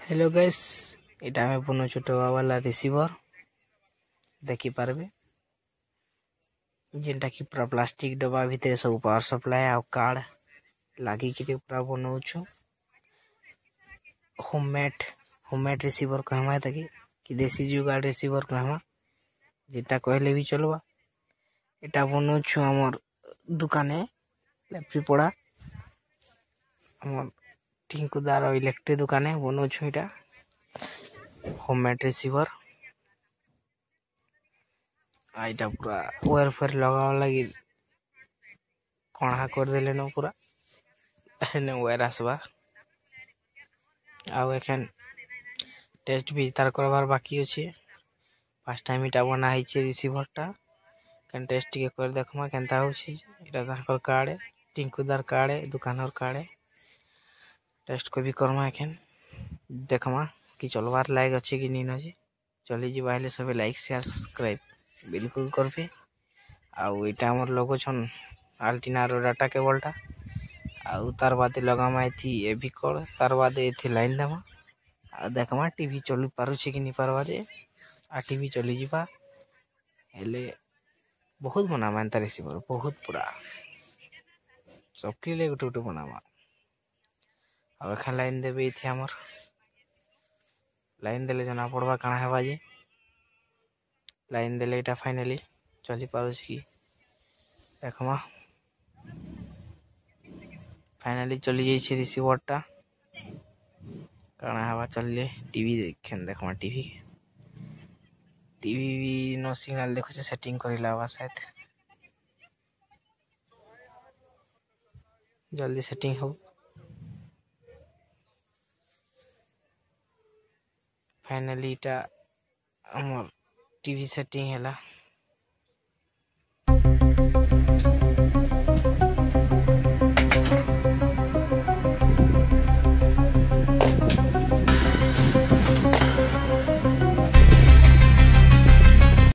Hello guys एटा में पुनो छोटो वाला रिसीवर देखि पारबे जेंटा कि पूरा प्लास्टिक डब्बा भीतर सब पावर सप्लाई आ कार्ड लागी कि पूरा बनौछु होममेड रिसीवर कहमा तकी कि देसी जुगाड़ रिसीवर कहमा जेटा कहले भी चलबा एटा बनौछु हमर दुकाने लेफ्री पड़ा हमर टिंकुदार इलेक्ट्रिक दुकाने बनौछु एटा होममेड रिसीवर आइटा पूरा वायर फेर लगाव लगी कणा कर देले न पूरा एने वायर आसबा आउ एखन टेस्ट भी तार करबार बाकी अछि फर्स्ट टाइम इटा बना हिचे रिसीवर टा कन टेस्ट के कर देखमा केनता होछि इटा ताकर कार्ड टिंकुदार कार्ड दुकानर कार्ड टेस्ट को भी करमा एखन देखमा कि चलवार लायक अछि कि नी नछि चली जी बाहले सब लाइक शेयर सब्सक्राइब बिल्कुल करबे आउ इटा हमर लोगो छन अल्टीना रो डाटा केबल टा आउ तार बादे लगामा एथी एवी कोड तार बादे एथी लाइन देमा आ देखमा टीवी चली पारु छी कि नी पारवा जे आ टीवी चली जीवा हेले बहुत बनामा एंता रिसीवर बहुत पूरा सबके लिए गुटो बनामा आ एखन लाइन देबे इथे हमर लाइन देले जना पड़वा काना हेबा जे लाइन देले इटा फाइनली चली पारो छी देखमा फाइनली चली जाई छी रिसीवर टा काना हेबा चलले टीवी देखन देखमा टीवी नो सिग्नल देखो से सेटिंग करिला बा शायद जल्दी सेटिंग हो फाइनली इटा हमर टीवी सेटिंग हैला।